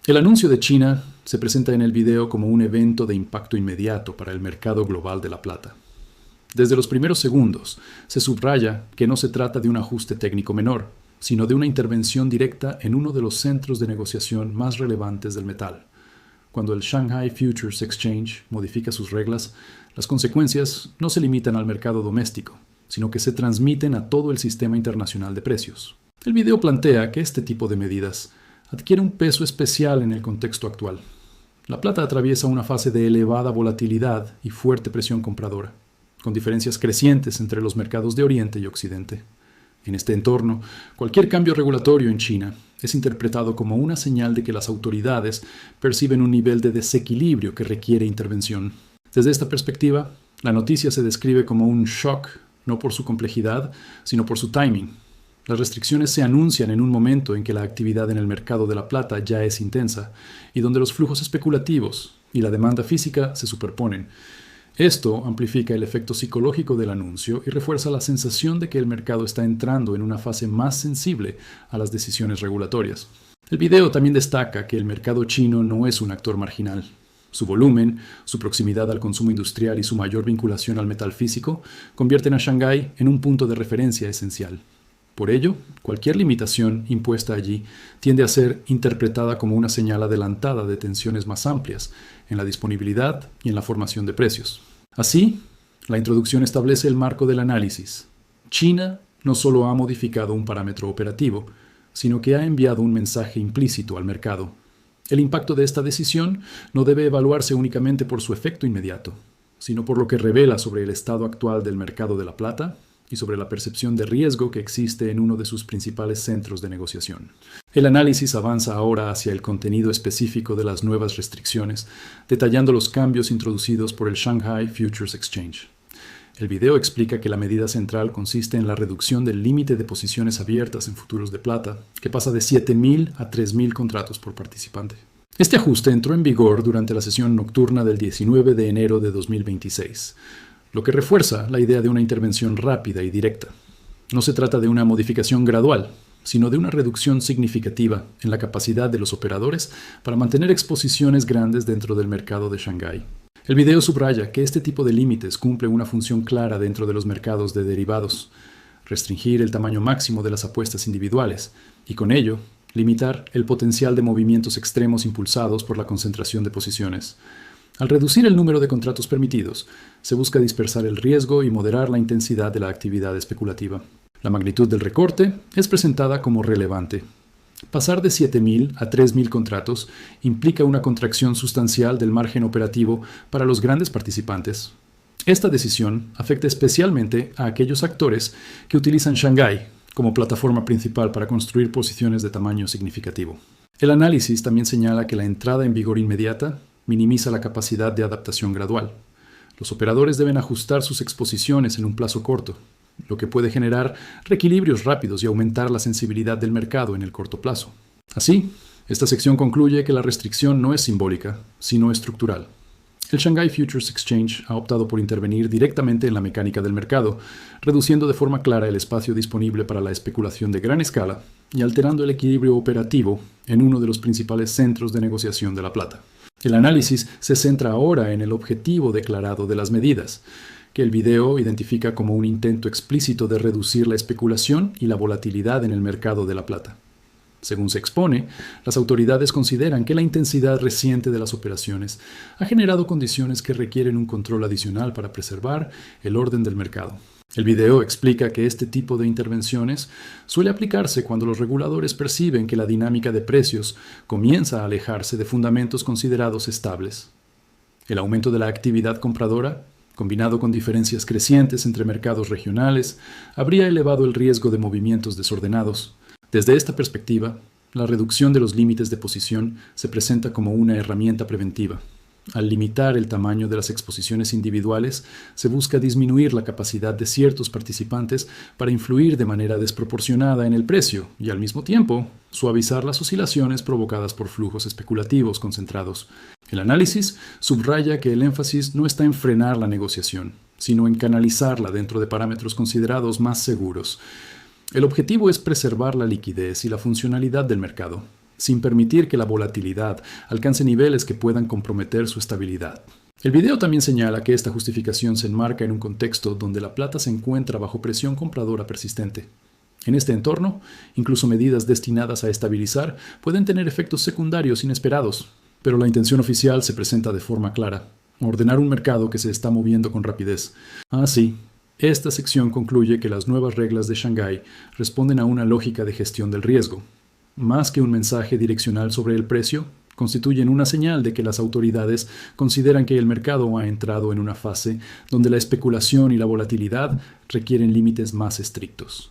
El anuncio de China se presenta en el video como un evento de impacto inmediato para el mercado global de la plata. Desde los primeros segundos, se subraya que no se trata de un ajuste técnico menor, sino de una intervención directa en uno de los centros de negociación más relevantes del metal. Cuando el Shanghai Futures Exchange modifica sus reglas, las consecuencias no se limitan al mercado doméstico, sino que se transmiten a todo el sistema internacional de precios. El video plantea que este tipo de medidas adquiere un peso especial en el contexto actual. La plata atraviesa una fase de elevada volatilidad y fuerte presión compradora, con diferencias crecientes entre los mercados de Oriente y Occidente. En este entorno, cualquier cambio regulatorio en China es interpretado como una señal de que las autoridades perciben un nivel de desequilibrio que requiere intervención. Desde esta perspectiva, la noticia se describe como un shock, no por su complejidad, sino por su timing. Las restricciones se anuncian en un momento en que la actividad en el mercado de la plata ya es intensa y donde los flujos especulativos y la demanda física se superponen. Esto amplifica el efecto psicológico del anuncio y refuerza la sensación de que el mercado está entrando en una fase más sensible a las decisiones regulatorias. El video también destaca que el mercado chino no es un actor marginal. Su volumen, su proximidad al consumo industrial y su mayor vinculación al metal físico convierten a Shanghái en un punto de referencia esencial. Por ello, cualquier limitación impuesta allí tiende a ser interpretada como una señal adelantada de tensiones más amplias en la disponibilidad y en la formación de precios. Así, la introducción establece el marco del análisis. China no solo ha modificado un parámetro operativo, sino que ha enviado un mensaje implícito al mercado. El impacto de esta decisión no debe evaluarse únicamente por su efecto inmediato, sino por lo que revela sobre el estado actual del mercado de la plata y sobre la percepción de riesgo que existe en uno de sus principales centros de negociación. El análisis avanza ahora hacia el contenido específico de las nuevas restricciones, detallando los cambios introducidos por el Shanghai Futures Exchange. El video explica que la medida central consiste en la reducción del límite de posiciones abiertas en futuros de plata, que pasa de 7.000 a 3.000 contratos por participante. Este ajuste entró en vigor durante la sesión nocturna del 19 de enero de 2026, lo que refuerza la idea de una intervención rápida y directa. No se trata de una modificación gradual, sino de una reducción significativa en la capacidad de los operadores para mantener exposiciones grandes dentro del mercado de Shanghái. El video subraya que este tipo de límites cumple una función clara dentro de los mercados de derivados: restringir el tamaño máximo de las apuestas individuales y, con ello, limitar el potencial de movimientos extremos impulsados por la concentración de posiciones. Al reducir el número de contratos permitidos, se busca dispersar el riesgo y moderar la intensidad de la actividad especulativa. La magnitud del recorte es presentada como relevante. Pasar de 7.000 a 3.000 contratos implica una contracción sustancial del margen operativo para los grandes participantes. Esta decisión afecta especialmente a aquellos actores que utilizan Shanghái como plataforma principal para construir posiciones de tamaño significativo. El análisis también señala que la entrada en vigor inmediata minimiza la capacidad de adaptación gradual. Los operadores deben ajustar sus exposiciones en un plazo corto, lo que puede generar reequilibrios rápidos y aumentar la sensibilidad del mercado en el corto plazo. Así, esta sección concluye que la restricción no es simbólica, sino estructural. El Shanghai Futures Exchange ha optado por intervenir directamente en la mecánica del mercado, reduciendo de forma clara el espacio disponible para la especulación de gran escala y alterando el equilibrio operativo en uno de los principales centros de negociación de la plata. El análisis se centra ahora en el objetivo declarado de las medidas, que el video identifica como un intento explícito de reducir la especulación y la volatilidad en el mercado de la plata. Según se expone, las autoridades consideran que la intensidad reciente de las operaciones ha generado condiciones que requieren un control adicional para preservar el orden del mercado. El video explica que este tipo de intervenciones suele aplicarse cuando los reguladores perciben que la dinámica de precios comienza a alejarse de fundamentos considerados estables. El aumento de la actividad compradora, combinado con diferencias crecientes entre mercados regionales, habría elevado el riesgo de movimientos desordenados. Desde esta perspectiva, la reducción de los límites de posición se presenta como una herramienta preventiva. Al limitar el tamaño de las exposiciones individuales, se busca disminuir la capacidad de ciertos participantes para influir de manera desproporcionada en el precio y, al mismo tiempo, suavizar las oscilaciones provocadas por flujos especulativos concentrados. El análisis subraya que el énfasis no está en frenar la negociación, sino en canalizarla dentro de parámetros considerados más seguros. El objetivo es preservar la liquidez y la funcionalidad del mercado, sin permitir que la volatilidad alcance niveles que puedan comprometer su estabilidad. El video también señala que esta justificación se enmarca en un contexto donde la plata se encuentra bajo presión compradora persistente. En este entorno, incluso medidas destinadas a estabilizar pueden tener efectos secundarios inesperados, pero la intención oficial se presenta de forma clara: ordenar un mercado que se está moviendo con rapidez. Así, esta sección concluye que las nuevas reglas de Shanghái responden a una lógica de gestión del riesgo. Más que un mensaje direccional sobre el precio, constituyen una señal de que las autoridades consideran que el mercado ha entrado en una fase donde la especulación y la volatilidad requieren límites más estrictos.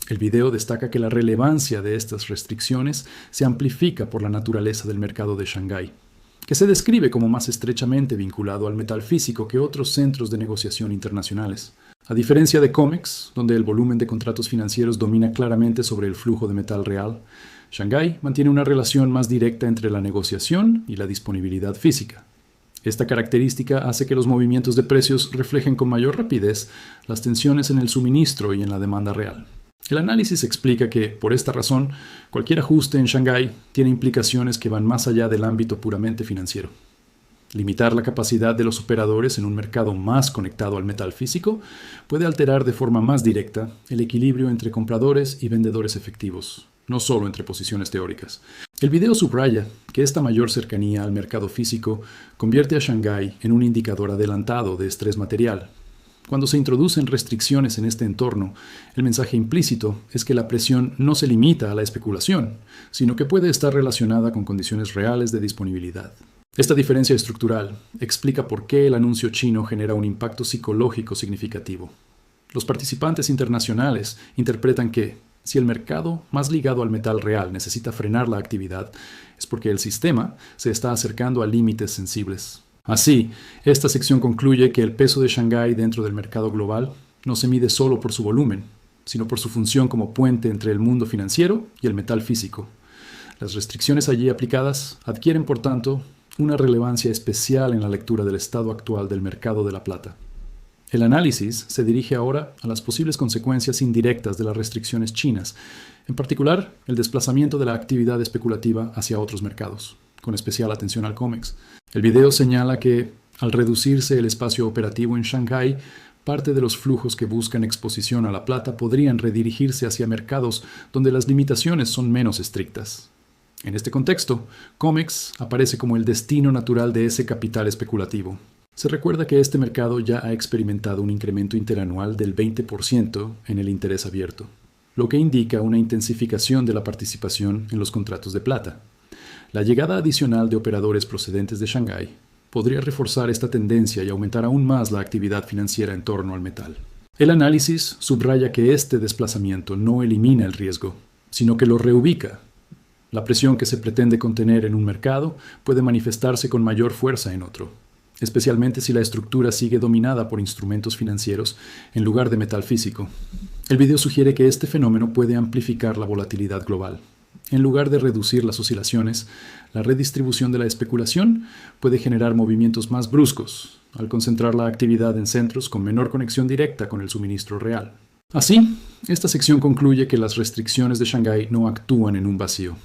El video destaca que la relevancia de estas restricciones se amplifica por la naturaleza del mercado de Shanghái, que se describe como más estrechamente vinculado al metal físico que otros centros de negociación internacionales. A diferencia de COMEX, donde el volumen de contratos financieros domina claramente sobre el flujo de metal real, Shanghái mantiene una relación más directa entre la negociación y la disponibilidad física. Esta característica hace que los movimientos de precios reflejen con mayor rapidez las tensiones en el suministro y en la demanda real. El análisis explica que, por esta razón, cualquier ajuste en Shanghái tiene implicaciones que van más allá del ámbito puramente financiero. Limitar la capacidad de los operadores en un mercado más conectado al metal físico puede alterar de forma más directa el equilibrio entre compradores y vendedores efectivos, no solo entre posiciones teóricas. El video subraya que esta mayor cercanía al mercado físico convierte a Shanghái en un indicador adelantado de estrés material. Cuando se introducen restricciones en este entorno, el mensaje implícito es que la presión no se limita a la especulación, sino que puede estar relacionada con condiciones reales de disponibilidad. Esta diferencia estructural explica por qué el anuncio chino genera un impacto psicológico significativo. Los participantes internacionales interpretan que, si el mercado más ligado al metal real necesita frenar la actividad, es porque el sistema se está acercando a límites sensibles. Así, esta sección concluye que el peso de Shanghái dentro del mercado global no se mide solo por su volumen, sino por su función como puente entre el mundo financiero y el metal físico. Las restricciones allí aplicadas adquieren, por tanto, una relevancia especial en la lectura del estado actual del mercado de la plata. El análisis se dirige ahora a las posibles consecuencias indirectas de las restricciones chinas, en particular el desplazamiento de la actividad especulativa hacia otros mercados, con especial atención al COMEX. El video señala que, al reducirse el espacio operativo en Shanghái, parte de los flujos que buscan exposición a la plata podrían redirigirse hacia mercados donde las limitaciones son menos estrictas. En este contexto, COMEX aparece como el destino natural de ese capital especulativo. Se recuerda que este mercado ya ha experimentado un incremento interanual del 20% en el interés abierto, lo que indica una intensificación de la participación en los contratos de plata. La llegada adicional de operadores procedentes de Shanghái podría reforzar esta tendencia y aumentar aún más la actividad financiera en torno al metal. El análisis subraya que este desplazamiento no elimina el riesgo, sino que lo reubica. La presión que se pretende contener en un mercado puede manifestarse con mayor fuerza en otro, especialmente si la estructura sigue dominada por instrumentos financieros en lugar de metal físico. El video sugiere que este fenómeno puede amplificar la volatilidad global. En lugar de reducir las oscilaciones, la redistribución de la especulación puede generar movimientos más bruscos, al concentrar la actividad en centros con menor conexión directa con el suministro real. Así, esta sección concluye que las restricciones de Shanghái no actúan en un vacío.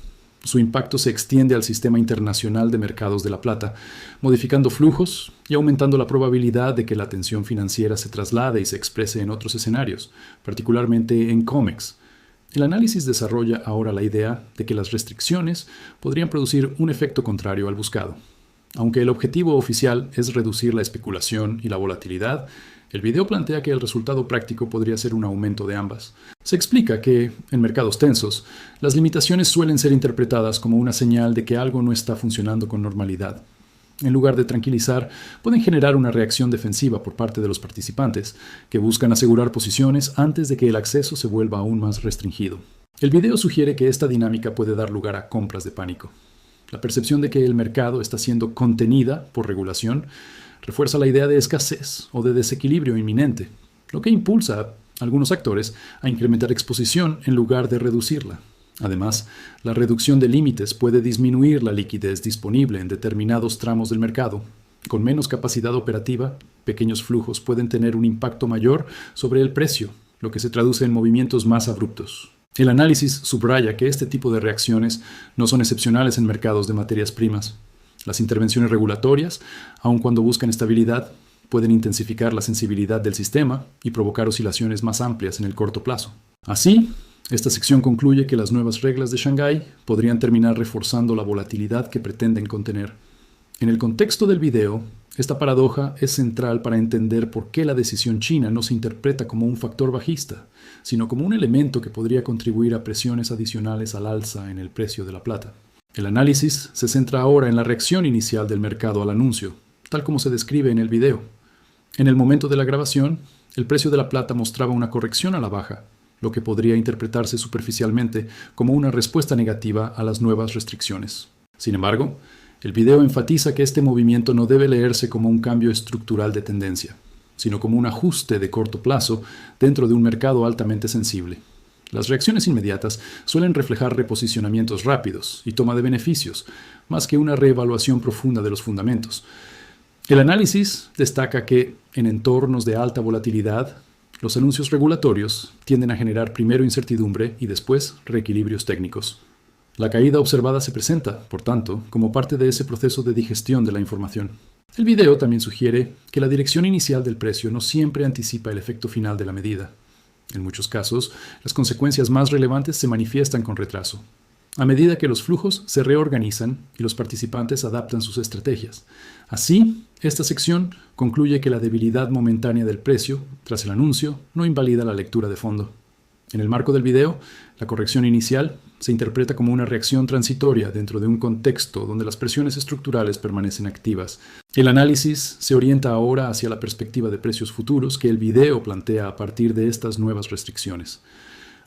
Su impacto se extiende al sistema internacional de mercados de la plata, modificando flujos y aumentando la probabilidad de que la tensión financiera se traslade y se exprese en otros escenarios, particularmente en COMEX. El análisis desarrolla ahora la idea de que las restricciones podrían producir un efecto contrario al buscado. Aunque el objetivo oficial es reducir la especulación y la volatilidad, el video plantea que el resultado práctico podría ser un aumento de ambas. Se explica que, en mercados tensos, las limitaciones suelen ser interpretadas como una señal de que algo no está funcionando con normalidad. En lugar de tranquilizar, pueden generar una reacción defensiva por parte de los participantes, que buscan asegurar posiciones antes de que el acceso se vuelva aún más restringido. El video sugiere que esta dinámica puede dar lugar a compras de pánico. La percepción de que el mercado está siendo contenida por regulación refuerza la idea de escasez o de desequilibrio inminente, lo que impulsa a algunos actores a incrementar exposición en lugar de reducirla. Además, la reducción de límites puede disminuir la liquidez disponible en determinados tramos del mercado. Con menos capacidad operativa, pequeños flujos pueden tener un impacto mayor sobre el precio, lo que se traduce en movimientos más abruptos. El análisis subraya que este tipo de reacciones no son excepcionales en mercados de materias primas. Las intervenciones regulatorias, aun cuando buscan estabilidad, pueden intensificar la sensibilidad del sistema y provocar oscilaciones más amplias en el corto plazo. Así, esta sección concluye que las nuevas reglas de Shanghái podrían terminar reforzando la volatilidad que pretenden contener. En el contexto del video, esta paradoja es central para entender por qué la decisión china no se interpreta como un factor bajista, sino como un elemento que podría contribuir a presiones adicionales al alza en el precio de la plata. El análisis se centra ahora en la reacción inicial del mercado al anuncio, tal como se describe en el video. En el momento de la grabación, el precio de la plata mostraba una corrección a la baja, lo que podría interpretarse superficialmente como una respuesta negativa a las nuevas restricciones. Sin embargo, el video enfatiza que este movimiento no debe leerse como un cambio estructural de tendencia, sino como un ajuste de corto plazo dentro de un mercado altamente sensible. Las reacciones inmediatas suelen reflejar reposicionamientos rápidos y toma de beneficios, más que una reevaluación profunda de los fundamentos. El análisis destaca que, en entornos de alta volatilidad, los anuncios regulatorios tienden a generar primero incertidumbre y después reequilibrios técnicos. La caída observada se presenta, por tanto, como parte de ese proceso de digestión de la información. El video también sugiere que la dirección inicial del precio no siempre anticipa el efecto final de la medida. En muchos casos, las consecuencias más relevantes se manifiestan con retraso, a medida que los flujos se reorganizan y los participantes adaptan sus estrategias. Así, esta sección concluye que la debilidad momentánea del precio, tras el anuncio, no invalida la lectura de fondo. En el marco del video, la corrección inicial se interpreta como una reacción transitoria dentro de un contexto donde las presiones estructurales permanecen activas. El análisis se orienta ahora hacia la perspectiva de precios futuros que el video plantea a partir de estas nuevas restricciones.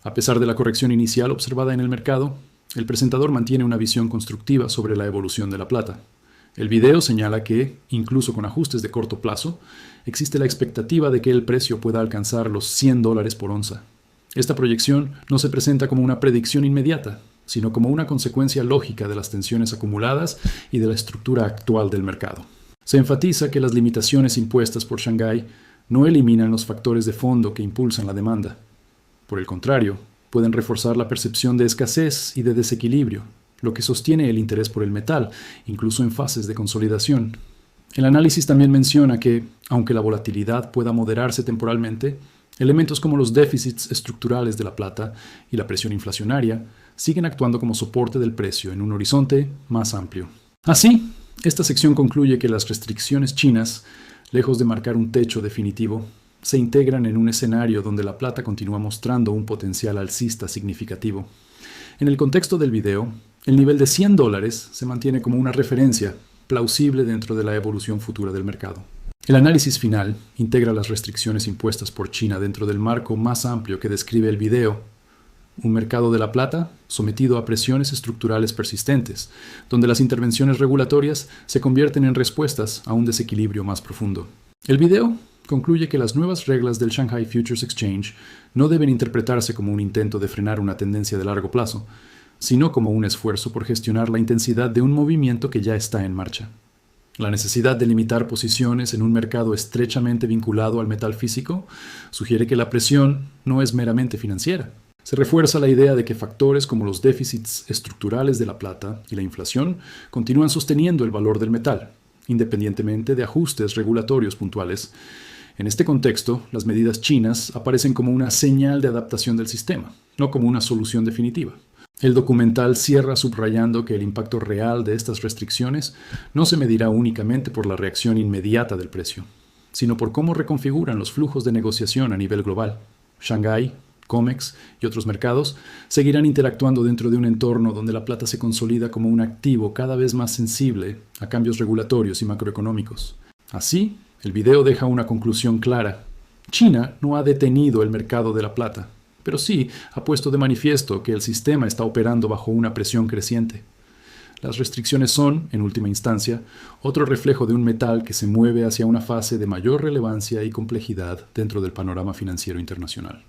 A pesar de la corrección inicial observada en el mercado, el presentador mantiene una visión constructiva sobre la evolución de la plata. El video señala que, incluso con ajustes de corto plazo, existe la expectativa de que el precio pueda alcanzar los $100 por onza. Esta proyección no se presenta como una predicción inmediata, sino como una consecuencia lógica de las tensiones acumuladas y de la estructura actual del mercado. Se enfatiza que las limitaciones impuestas por Shanghái no eliminan los factores de fondo que impulsan la demanda. Por el contrario, pueden reforzar la percepción de escasez y de desequilibrio, lo que sostiene el interés por el metal, incluso en fases de consolidación. El análisis también menciona que, aunque la volatilidad pueda moderarse temporalmente, elementos como los déficits estructurales de la plata y la presión inflacionaria siguen actuando como soporte del precio en un horizonte más amplio. Así, esta sección concluye que las restricciones chinas, lejos de marcar un techo definitivo, se integran en un escenario donde la plata continúa mostrando un potencial alcista significativo. En el contexto del video, el nivel de $100 se mantiene como una referencia plausible dentro de la evolución futura del mercado. El análisis final integra las restricciones impuestas por China dentro del marco más amplio que describe el video, un mercado de la plata sometido a presiones estructurales persistentes, donde las intervenciones regulatorias se convierten en respuestas a un desequilibrio más profundo. El video concluye que las nuevas reglas del Shanghai Futures Exchange no deben interpretarse como un intento de frenar una tendencia de largo plazo, sino como un esfuerzo por gestionar la intensidad de un movimiento que ya está en marcha. La necesidad de limitar posiciones en un mercado estrechamente vinculado al metal físico sugiere que la presión no es meramente financiera. Se refuerza la idea de que factores como los déficits estructurales de la plata y la inflación continúan sosteniendo el valor del metal, independientemente de ajustes regulatorios puntuales. En este contexto, las medidas chinas aparecen como una señal de adaptación del sistema, no como una solución definitiva. El documental cierra subrayando que el impacto real de estas restricciones no se medirá únicamente por la reacción inmediata del precio, sino por cómo reconfiguran los flujos de negociación a nivel global. Shanghái, COMEX y otros mercados seguirán interactuando dentro de un entorno donde la plata se consolida como un activo cada vez más sensible a cambios regulatorios y macroeconómicos. Así, el video deja una conclusión clara. China no ha detenido el mercado de la plata, pero sí ha puesto de manifiesto que el sistema está operando bajo una presión creciente. Las restricciones son, en última instancia, otro reflejo de un metal que se mueve hacia una fase de mayor relevancia y complejidad dentro del panorama financiero internacional.